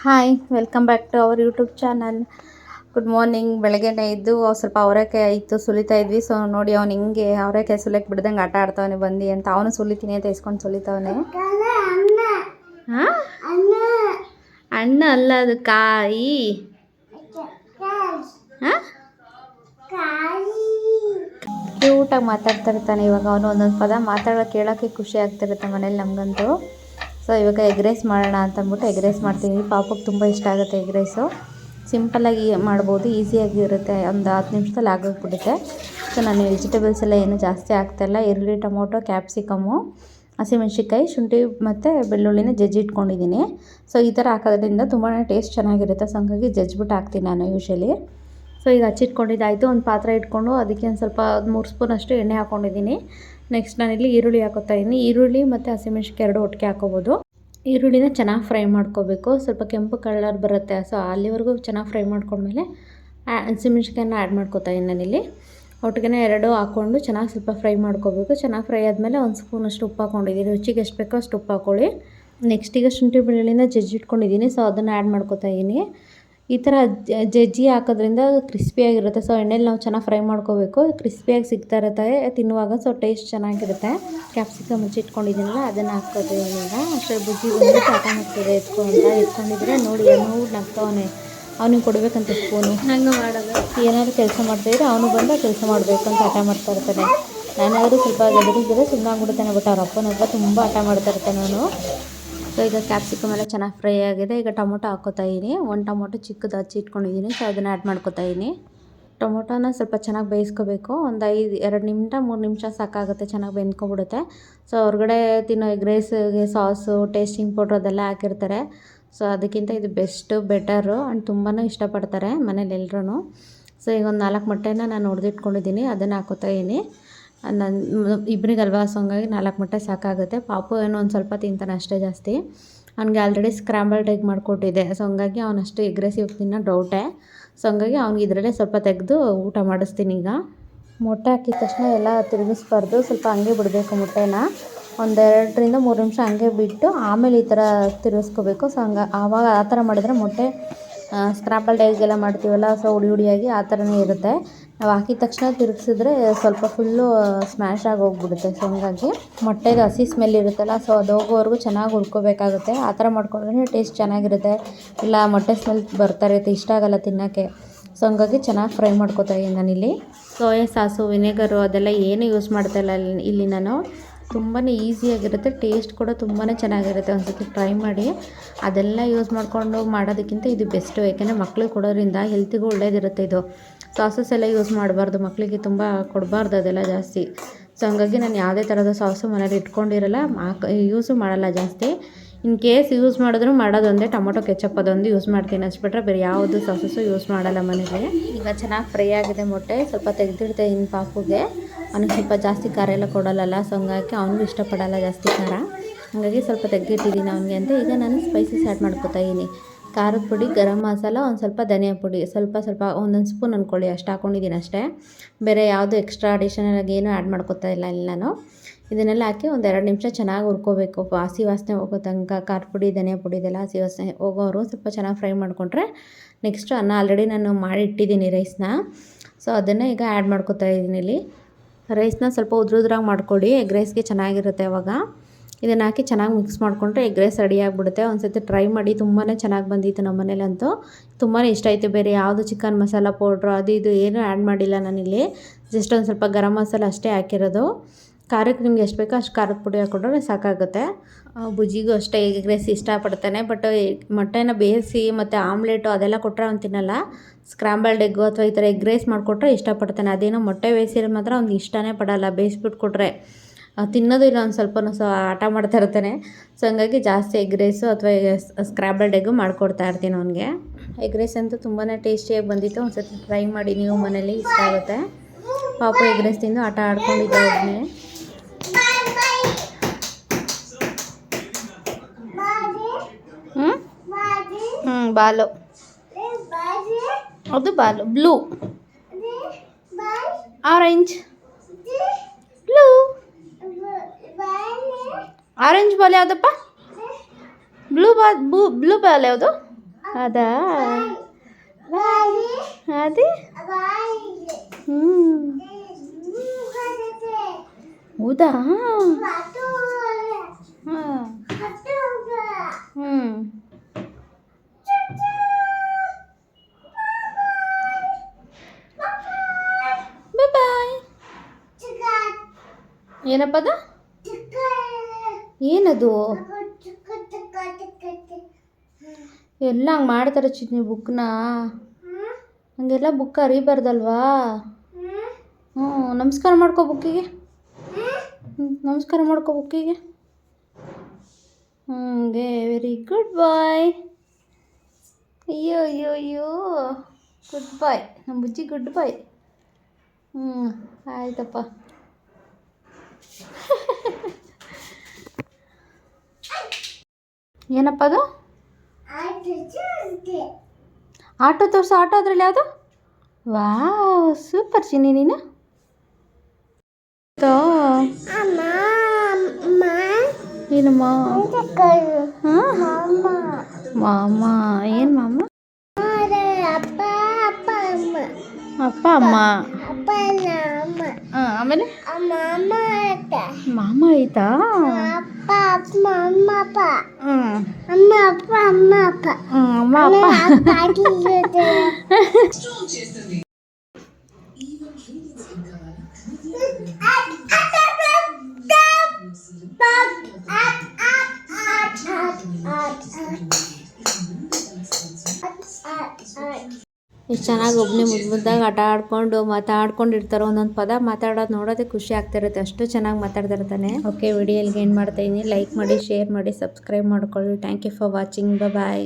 Hi welcome back to our YouTube channel. Good morning. ಬೆಳಗ್ಗೆನೇ ಇದ್ದು ಸ್ವಲ್ಪ ಅವರೆಕಾಯಿ ಆಯಿತು ಸುಲಿತಾ ಇದ್ವಿ. ಸೊ ನೋಡಿ ಅವ್ನು ಹಿಂಗೆ ಅವರೆಕಾಯಿ ಸುಲಿಯಕ್ಕೆ ಬಿಡ್ದಂಗೆ ಆಟ ಆಡ್ತಾವನೆ ಬಂದು ಅಂತ. ಅವನು ಸುಲಿತೀನಿ ಅಂತ ಇಸ್ಕೊಂಡು ಸುಲಿತಾವನೆ. ಹಾಂ, ಅಣ್ಣ ಅಲ್ಲ ಅದು ಕಾಯಿ. ಹಾಂ, ಕ್ಯೂಟಾಗಿ ಮಾತಾಡ್ತಾ ಇರ್ತಾನೆ. ಇವಾಗ ಅವನು ಒಂದೊಂದು ಪದ ಮಾತಾಡೋ ಕೇಳೋಕ್ಕೆ ಖುಷಿ ಆಗ್ತಿರುತ್ತೆ ಮನೇಲಿ ನಮಗಂತೂ. ಸೊ ಇವಾಗ ಎಗ್ ರೈಸ್ ಮಾಡೋಣ ಅಂತ ಅಂದ್ಬಿಟ್ಟು ಎಗ್ ರೈಸ್ ಮಾಡ್ತೀನಿ. ಪಾಪಕ್ಕೆ ತುಂಬ ಇಷ್ಟ ಆಗುತ್ತೆ ಎಗ್ ರೈಸು. ಸಿಂಪಲ್ಲಾಗಿ ಮಾಡ್ಬೋದು, ಈಸಿಯಾಗಿ ಇರುತ್ತೆ. ಒಂದು 10 ನಿಮಿಷದಲ್ಲಿ ಆಗೋಗ್ಬಿಡುತ್ತೆ. ಸೊ ನಾನು ವೆಜಿಟೇಬಲ್ಸ್ ಎಲ್ಲ ಏನು ಜಾಸ್ತಿ ಆಗ್ತಾಯಿಲ್ಲ. ಈರುಳ್ಳಿ, ಟೊಮೊಟೊ, ಕ್ಯಾಪ್ಸಿಕಮ್ಮು, ಹಸಿಮೆಣ್ಸಿನ್ಕಾಯಿ, ಶುಂಠಿ ಮತ್ತು ಬೆಳ್ಳುಳ್ಳಿನ ಜಜ್ಜಿಟ್ಕೊಂಡಿದ್ದೀನಿ. ಸೊ ಈ ಥರ ಹಾಕೋದ್ರಿಂದ ತುಂಬಾ ಟೇಸ್ಟ್ ಚೆನ್ನಾಗಿರುತ್ತೆ. ಸೊ ಹಂಗಾಗಿ ಜಜ್ಜಿಬಿಟ್ಟು ಹಾಕ್ತೀನಿ ನಾನು ಯೂಶ್ವಲಿ. ಸೊ ಈಗ ಹಚ್ಚಿಟ್ಕೊಂಡಿದ್ದಾಯಿತು. ಒಂದು ಪಾತ್ರೆ ಇಟ್ಕೊಂಡು ಅದಕ್ಕೆ ಒಂದು ಸ್ವಲ್ಪ 3 ಸ್ಪೂನಷ್ಟು ಎಣ್ಣೆ ಹಾಕ್ಕೊಂಡಿದ್ದೀನಿ. ನೆಕ್ಸ್ಟ್ ನಾನಿಲ್ಲಿ ಈರುಳ್ಳಿ ಹಾಕೋತಾ ಇದ್ದೀನಿ. ಈರುಳ್ಳಿ ಮತ್ತು ಹಸಿಮೆಣ್ಸಿನ್ಕಾಯಿ 2 ಒಟ್ಟಿಗೆ ಹಾಕೋಬೋದು. ಈರುಳ್ಳಿನ ಚೆನ್ನಾಗಿ ಫ್ರೈ ಮಾಡ್ಕೋಬೇಕು, ಸ್ವಲ್ಪ ಕೆಂಪು ಕಲರ್ ಬರುತ್ತೆ. ಸೊ ಅಲ್ಲಿವರೆಗೂ ಚೆನ್ನಾಗಿ ಫ್ರೈ ಮಾಡ್ಕೊಂಡ್ಮೇಲೆ ಹಸಿಮೆಣ್ಸಿನ್ಕಾಯನ್ನ ಆ್ಯಡ್ ಮಾಡ್ಕೋತಾ ಇದ್ದೀನಿ ನಾನಿಲ್ಲಿ. ಒಟ್ಟಿಗೆ 2 ಹಾಕ್ಕೊಂಡು ಚೆನ್ನಾಗಿ ಸ್ವಲ್ಪ ಫ್ರೈ ಮಾಡ್ಕೋಬೇಕು. ಚೆನ್ನಾಗಿ ಫ್ರೈ ಆದಮೇಲೆ 1 ಸ್ಪೂನಷ್ಟು ಉಪ್ಪು ಹಾಕ್ಕೊಂಡಿದ್ದೀನಿ. ರುಚಿಗೆ ಎಷ್ಟು ಬೇಕೋ ಅಷ್ಟು ಉಪ್ಪು ಹಾಕ್ಕೊಳ್ಳಿ. ನೆಕ್ಸ್ಟ್ ಈಗ ಶುಂಠಿ ಬೆಳ್ಳುಳ್ಳಿನ ಜಜ್ಜಿಟ್ಕೊಂಡಿದ್ದೀನಿ. ಸೊ ಅದನ್ನು ಆ್ಯಡ್ ಮಾಡ್ಕೋತಾ ಇದ್ದೀನಿ. ಈ ಥರ ಜಜ್ಜಿ ಹಾಕೋದ್ರಿಂದ ಕ್ರಿಸ್ಪಿಯಾಗಿರುತ್ತೆ. ಸೊ ಎಣ್ಣೆಲಿ ನಾವು ಚೆನ್ನಾಗಿ ಫ್ರೈ ಮಾಡ್ಕೋಬೇಕು, ಕ್ರಿಸ್ಪಿಯಾಗಿ ಸಿಗ್ತಾ ಇರುತ್ತೆ ತಿನ್ನುವಾಗ. ಸೊ ಟೇಸ್ಟ್ ಚೆನ್ನಾಗಿರುತ್ತೆ. ಕ್ಯಾಪ್ಸಿಕಮ್ ಮುಚ್ಚಿಟ್ಕೊಂಡಿದ್ದೀನಲ್ಲ ಅದನ್ನು ಹಾಕ್ಕೋತೀವಿ. ಈಗ ಅಷ್ಟೇ ಬುಜ್ಜಿ ಬಂದು ಆಟ ಮಾಡ್ತಿದೆ ಎತ್ಕೊಂಡಿದ್ರೆ ನೋಡಿ ಅವನು ನಗ್ತವನೆ. ಅವ್ನಿಗೆ ಕೊಡಬೇಕಂತ ಸ್ಪೂನು. ಹಂಗೆ ಮಾಡೋದು. ಏನಾದರೂ ಕೆಲಸ ಮಾಡ್ತಾಯಿದ್ರೆ ಅವನು ಬಂದು ಕೆಲಸ ಮಾಡಬೇಕು ಅಂತ ಆಟ ಮಾಡ್ತಾ ಇರ್ತಾನೆ. ನಾನಾದರೂ ಸ್ವಲ್ಪ ಗದರಿದ್ರೆ ಸುಮ್ಮನೆ ಆಗ್ಬಿಡ್ತಾನೆ. ಬಟ್ ಅವ್ರ ಅಪ್ಪನ ತುಂಬ ಆಟ ಮಾಡ್ತಾ ಇರ್ತಾನೆ ಅವನು. ಸೊ ಈಗ ಕ್ಯಾಪ್ಸಿಕಮ್ ಎಲ್ಲ ಚೆನ್ನಾಗಿ ಫ್ರೈ ಆಗಿದೆ. ಈಗ ಟೊಮೊಟೊ ಹಾಕ್ಕೋತಾ ಇದ್ದೀನಿ. 1 ಟೊಮೊಟೊ ಚಿಕ್ಕದು ಹಚ್ಚಿ ಇಟ್ಕೊಂಡಿದ್ದೀನಿ. ಸೊ ಅದನ್ನು ಆ್ಯಡ್ ಮಾಡ್ಕೋತಾ ಇದ್ದೀನಿ. ಟೊಮೊಟೊನ ಸ್ವಲ್ಪ ಚೆನ್ನಾಗಿ ಬೇಯಿಸ್ಕೋಬೇಕು. ಒಂದು 2 ನಿಮಿಷ 3 ನಿಮಿಷ ಸಾಕಾಗುತ್ತೆ, ಚೆನ್ನಾಗಿ ಬೆಂದ್ಕೊಬಿಡುತ್ತೆ. ಸೊ ಹೊರಗಡೆ ತಿನ್ನೋ ಎಗ್ ರೈಸ್ಗೆ ಸಾಸು, ಟೇಸ್ಟಿಂಗ್ ಪೌಡ್ರ್ ಅದೆಲ್ಲ ಹಾಕಿರ್ತಾರೆ. ಸೊ ಅದಕ್ಕಿಂತ ಇದು ಬೆಟರು ಆ್ಯಂಡ್ ತುಂಬಾ ಇಷ್ಟಪಡ್ತಾರೆ ಮನೇಲಿ ಎಲ್ರೂ. ಸೊ ಈಗ ಒಂದು 4 ಮೊಟ್ಟೆನ ನಾನು ಹೊಡೆದಿಟ್ಕೊಂಡಿದ್ದೀನಿ, ಅದನ್ನು ಹಾಕ್ಕೋತಾ ಇದ್ದೀನಿ. ನನ್ನ ಇಬ್ಬರಿಗಲ್ವಾ, ಸೊ ಹಂಗಾಗಿ 4 ಮೊಟ್ಟೆ ಸಾಕಾಗುತ್ತೆ. ಪಾಪು ಏನೋ ಒಂದು ಸ್ವಲ್ಪ ತಿಂತಾನೆ ಅಷ್ಟೇ ಜಾಸ್ತಿ. ಅವ್ನಿಗೆ ಆಲ್ರೆಡಿ ಸ್ಕ್ರಾಂಬಲ್ಡ್ ಎಗ್ ಮಾಡಿಕೊಟ್ಟಿದ್ದೆ. ಸೊ ಹಂಗಾಗಿ ಅವನಷ್ಟು ಎಗ್ ರೈಸ್ ಇವಾಗ ತಿನ್ನೋ ಡೌಟೇ. ಸೊ ಹಂಗಾಗಿ ಅವ್ನಿಗೆ ಇದರಲ್ಲೇ ಸ್ವಲ್ಪ ತೆಗೆದು ಊಟ ಮಾಡಿಸ್ತೀನಿ. ಈಗ ಮೊಟ್ಟೆ ಹಾಕಿದ ತಕ್ಷಣ ಎಲ್ಲ ತಿರುಗಿಸ್ಬಾರ್ದು, ಸ್ವಲ್ಪ ಹಂಗೆ ಬಿಡಬೇಕು ಮೊಟ್ಟೆನ. ಒಂದು 2ರಿಂದ 3 ನಿಮಿಷ ಹಂಗೆ ಬಿಟ್ಟು ಆಮೇಲೆ ಈ ಥರ ತಿರುಗಿಸ್ಕೋಬೇಕು. ಸೊ ಆವಾಗ ಆ ಥರ ಮಾಡಿದ್ರೆ ಮೊಟ್ಟೆ ಸ್ಕ್ರಾಂಬಲ್ಡ್ ಎಗ್ಗೆಲ್ಲ ಮಾಡ್ತೀವಲ್ಲ, ಸೊ ಹುಡಿಯಾಗಿ ಆ ಥರನೇ ಇರುತ್ತೆ. ನಾವು ಹಾಕಿದ ತಕ್ಷಣ ತಿರುಗಿಸಿದ್ರೆ ಸ್ವಲ್ಪ ಫುಲ್ಲು ಸ್ಮ್ಯಾಶ್ ಆಗಿ ಹೋಗ್ಬಿಡುತ್ತೆ. ಸೊ ಹಂಗಾಗಿ ಮೊಟ್ಟೆಗೆ ಹಸಿ ಸ್ಮೆಲ್ ಇರುತ್ತಲ್ಲ, ಸೊ ಅದು ಹೋಗೋವರೆಗೂ ಚೆನ್ನಾಗಿ ಹುರ್ಕೋಬೇಕಾಗುತ್ತೆ. ಆ ಥರ ಮಾಡ್ಕೊಂಡ್ರೆ ಟೇಸ್ಟ್ ಚೆನ್ನಾಗಿರುತ್ತೆ. ಇಲ್ಲ ಮೊಟ್ಟೆ ಸ್ಮೆಲ್ ಬರ್ತಾ ಇರುತ್ತೆ, ಇಷ್ಟ ಆಗೋಲ್ಲ ತಿನ್ನೋಕ್ಕೆ. ಸೊ ಹಂಗಾಗಿ ಚೆನ್ನಾಗಿ ಫ್ರೈ ಮಾಡ್ಕೋತಾ ಇದ್ದೀನಿ ನಾನಿಲ್ಲಿ. ಸೋಯಾ ಸಾಸು, ವಿನೆಗರು ಅದೆಲ್ಲ ಏನು ಯೂಸ್ ಮಾಡ್ತಾಯಿಲ್ಲ ಇಲ್ಲಿ ನಾನು. ತುಂಬಾ ಈಸಿಯಾಗಿರುತ್ತೆ, ಟೇಸ್ಟ್ ಕೂಡ ತುಂಬಾ ಚೆನ್ನಾಗಿರುತ್ತೆ. ಒಂದು ಸತಿ ಟ್ರೈ ಮಾಡಿ. ಅದೆಲ್ಲ ಯೂಸ್ ಮಾಡಿಕೊಂಡು ಮಾಡೋದಕ್ಕಿಂತ ಇದು ಬೆಸ್ಟು. ಯಾಕೆಂದರೆ ಮಕ್ಳಿಗೆ ಕೊಡೋದ್ರಿಂದ ಹೆಲ್ತಿಗೂ ಒಳ್ಳೇದಿರುತ್ತೆ. ಇದು ಸಾಸಸ್ ಎಲ್ಲ ಯೂಸ್ ಮಾಡಬಾರ್ದು, ಮಕ್ಕಳಿಗೆ ತುಂಬ ಕೊಡಬಾರ್ದು ಅದೆಲ್ಲ ಜಾಸ್ತಿ. ಸೊ ಹಂಗಾಗಿ ನಾನು ಯಾವುದೇ ಥರದ ಸಾಸು ಮನೇಲಿ ಇಟ್ಕೊಂಡಿರಲ್ಲ, ಯೂಸು ಮಾಡಲ್ಲ ಜಾಸ್ತಿ. ಇನ್ ಕೇಸ್ ಯೂಸ್ ಮಾಡಿದ್ರು ಮಾಡೋದೊಂದೇ ಟೊಮೊಟೊ ಕೆಚಪ್ ಅದೊಂದು ಯೂಸ್ ಮಾಡ್ತೀನಿ ಅಷ್ಟು ಬಿಟ್ಟರೆ ಬೇರೆ ಯಾವುದು ಸಾಸಸ್ಸು ಯೂಸ್ ಮಾಡಲ್ಲ ಮನೇಲಿ. ಈಗ ಚೆನ್ನಾಗಿ ಫ್ರೈ ಆಗಿದೆ ಮೊಟ್ಟೆ. ಸ್ವಲ್ಪ ತೆಗೆದಿಡ್ತೆ ಇನ್ನು ಪಾಪುಗೆ. ಅವನಿಗೆ ಸ್ವಲ್ಪ ಜಾಸ್ತಿ ಖಾರ ಎಲ್ಲ ಕೊಡೋಲ್ಲ. ಸೊ ಹಂಗಾಗಿ ಅವನಿಗೂ ಇಷ್ಟಪಡಲ್ಲ ಜಾಸ್ತಿ ಖಾರ. ಹಾಗಾಗಿ ಸ್ವಲ್ಪ ತೆಗೆದಿಟ್ಟಿದ್ದೀನಿ ಅವನಿಗೆ ಅಂತ. ಈಗ ನಾನು ಸ್ಪೈಸಸ್ ಆ್ಯಡ್ ಮಾಡ್ಕೊತಾ ಇದ್ದೀನಿ. ಖಾರದ ಪುಡಿ, ಗರಂ ಮಸಾಲ, ಒಂದು ಸ್ವಲ್ಪ ಧನಿಯಾ ಪುಡಿ, ಸ್ವಲ್ಪ ಒಂದೊಂದು ಸ್ಪೂನ್ ಅಂದ್ಕೊಳ್ಳಿ, ಅಷ್ಟು ಹಾಕ್ಕೊಂಡಿದ್ದೀನಿ ಅಷ್ಟೇ. ಬೇರೆ ಯಾವುದು ಎಕ್ಸ್ಟ್ರಾ ಅಡಿಷನಲ್ ಆಗಿ ಏನೂ ಆ್ಯಡ್ ಮಾಡ್ಕೊತಾ ಇಲ್ಲ ಇಲ್ಲಿ ನಾನು. ಇದನ್ನೆಲ್ಲ ಹಾಕಿ ಒಂದು 2 ನಿಮಿಷ ಚೆನ್ನಾಗಿ ಹುರ್ಕೋಬೇಕು. ಹಸಿ ವಾಸನೆ ಹೋಗೋ ತನಕ ಖಾರದ ಪುಡಿ, ಧನಿಯಾ ಪುಡಿ ಇದೆಲ್ಲ ಹಸಿ ವಾಸನೆ ಹೋಗೋರು ಸ್ವಲ್ಪ ಚೆನ್ನಾಗಿ ಫ್ರೈ ಮಾಡಿಕೊಂಡ್ರೆ ನೆಕ್ಸ್ಟು ಅನ್ನ ಆಲ್ರೆಡಿ ನಾನು ಮಾಡಿ ಇಟ್ಟಿದ್ದೀನಿ ರೈಸ್ನ. ಸೊ ಅದನ್ನು ಈಗ ಆ್ಯಡ್ ಮಾಡ್ಕೊತಾ ಇದ್ದೀನಿ ಇಲ್ಲಿ. ರೈಸ್ನ ಸ್ವಲ್ಪ ಉದ್ರಾಗಿ ಮಾಡ್ಕೊಡಿ, ಎಗ್ ರೈಸ್ಗೆ ಚೆನ್ನಾಗಿರುತ್ತೆ ಅವಾಗ. ಇದನ್ನು ಹಾಕಿ ಚೆನ್ನಾಗಿ ಮಿಕ್ಸ್ ಮಾಡಿಕೊಂಡ್ರೆ ಎಗ್ ರೈಸ್ ರೆಡಿ ಆಗಿಬಿಡುತ್ತೆ. ಒಂದು ಸತಿ ಟ್ರೈ ಮಾಡಿ, ತುಂಬಾ ಚೆನ್ನಾಗಿ ಬಂದಿತ್ತು ನಮ್ಮ ಮನೇಲಂತೂ. ತುಂಬಾ ಇಷ್ಟ ಆಯಿತು. ಬೇರೆ ಯಾವುದು ಚಿಕನ್ ಮಸಾಲ ಪೌಡ್ರು ಅದು ಇದು ಏನೂ ಆ್ಯಡ್ ಮಾಡಿಲ್ಲ ನಾನಿಲ್ಲಿ. ಜಸ್ಟ್ ಒಂದು ಸ್ವಲ್ಪ ಗರಂ ಮಸಾಲ ಅಷ್ಟೇ ಹಾಕಿರೋದು. ಖಾರಕ್ಕೆ ನಿಮ್ಗೆ ಎಷ್ಟು ಬೇಕೋ ಅಷ್ಟು ಖಾರದ ಪುಡಿ ಹಾಕ್ಕೊಂಡ್ರೆ ಸಾಕಾಗುತ್ತೆ. ಬುಜ್ಜಿಗೂ ಅಷ್ಟೇ ಎಗ್ ರೈಸ್ ಇಷ್ಟಪಡ್ತಾನೆ. ಬಟ್ ಮೊಟ್ಟೆನ ಬೇಯಿಸಿ ಮತ್ತು ಆಮ್ಲೆಟು ಅದೆಲ್ಲ ಕೊಟ್ಟರೆ ಅವ್ನು ತಿನ್ನಲ್ಲ. ಸ್ಕ್ರಾಂಬಲ್ಡ್ ಎಗ್ಗು ಅಥವಾ ಈ ಥರ ಎಗ್ ರೈಸ್ ಮಾಡಿಕೊಟ್ರೆ ಇಷ್ಟಪಡ್ತಾನೆ. ಅದೇನೋ ಮೊಟ್ಟೆ ಬೇಯಿಸಿರೋದು ಮಾತ್ರ ಅವ್ನಿಗೆ ಇಷ್ಟನೇ ಪಡಲ್ಲ. ಬೇಯಿಸ್ಬಿಟ್ಟು ಕೊಟ್ಟರೆ ತಿನ್ನೋದು ಇಲ್ಲ, ಒಂದು ಸ್ವಲ್ಪ ಆಟ ಮಾಡ್ತಾ ಇರ್ತಾನೆ. ಸೊ ಹಂಗಾಗಿ ಜಾಸ್ತಿ ಎಗ್ ರೈಸು ಅಥವಾ ಸ್ಕ್ರಾಂಬಲ್ಡ್ ಎಗ್ಗು ಮಾಡಿಕೊಡ್ತಾ ಇರ್ತೀನಿ ಅವನಿಗೆ. ಎಗ್ ರೈಸ್ ಅಂತೂ ತುಂಬಾ ಟೇಸ್ಟಿಯಾಗಿ ಬಂದಿತ್ತು. ಒಂದು ಸತಿ ಟ್ರೈ ಮಾಡಿ ನೀವು ಮನೇಲಿ, ಇಷ್ಟ ಆಗುತ್ತೆ. ಪಾಪು ಎಗ್ ರೈಸ್ ತಿಂದು ಆಟ ಆಡ್ಕೊಂಡಿದ್ದ ಒಬ್ಬನೇ. ಬಾಲು, ಅದು ball. Blue, orange, blue, orange ball ಯಾವುದಪ್ಪ? ಬ್ಲೂ ಬಾಲ್ ಯಾವುದು? ಅದಾ ಅದೇ ಹ್ಞೂ ಹೌದಾ ಹಾಂ ಹ್ಞೂ ಬಾಯ್ ಏನಪ್ಪ ಅದು ಏನದು ಎಲ್ಲ ಹಂಗೆ ಮಾಡ್ತಾರೆ ಚಿನ್ನಿ ಬುಕ್ನ ಹಂಗೆಲ್ಲ ಬುಕ್ ಅರಿಬಾರ್ದಲ್ವಾ ಹ್ಞೂ ನಮಸ್ಕಾರ ಮಾಡ್ಕೊ ಬುಕ್ಕಿಗೆ ನಮಸ್ಕಾರ ಮಾಡ್ಕೊ ಬುಕ್ಕಿಗೆ ಹಂಗೆ ವೆರಿ ಗುಡ್ ಬಾಯ್ ಅಯ್ಯೋ ಅಯ್ಯೋ ಅಯ್ಯೋ ಗುಡ್ ಬಾಯ್ ನಮ್ಮ ಬುಜ್ಜಿ ಗುಡ್ ಬಾಯ್ ಆಯ್ತಪ್ಪ ಏನಪ್ಪ ಅದು ಆಟೋ ತೋರಿಸು ಆಟೋ ಅದ್ರಲ್ಲಿ ಯಾವುದು ವಾವ್ ಸೂಪರ್ ಚಿನ್ನಿ ನೀನು ಏನಮ್ಮ ಹಾಂ ಮಾಮ ಏನು ಮಾಮ ಅಪ್ಪ ಅಮ್ಮ ಹಾಂ ಆಮೇಲೆ ಮಾಮ ಆಯ್ತಾ ಅಮ್ಮ ಅಪ್ಪ ಎಷ್ಟು ಚೆನ್ನಾಗಿ ಒಬ್ಬನೇ ಮುದ್ದಾಗಿ ಆಟ ಆಡ್ಕೊಂಡು ಮಾತಾಡ್ಕೊಂಡಿರ್ತಾರೋ ಒಂದೊಂದು ಪದ ಮಾತಾಡೋದು ನೋಡೋದೇ ಖುಷಿ ಆಗ್ತಿರುತ್ತೆ ಅಷ್ಟು ಚೆನ್ನಾಗಿ ಮಾತಾಡ್ತಿರ್ತಾನೆ. ಓಕೆ ವಿಡಿಯೋ ಎಲ್ಲಿಗೆ ಏನು ಮಾಡ್ತಾಯಿದ್ದೀನಿ ಲೈಕ್ ಮಾಡಿ ಶೇರ್ ಮಾಡಿ ಸಬ್ಸ್ಕ್ರೈಬ್ ಮಾಡ್ಕೊಳ್ಳಿ. Thank you for watching bye.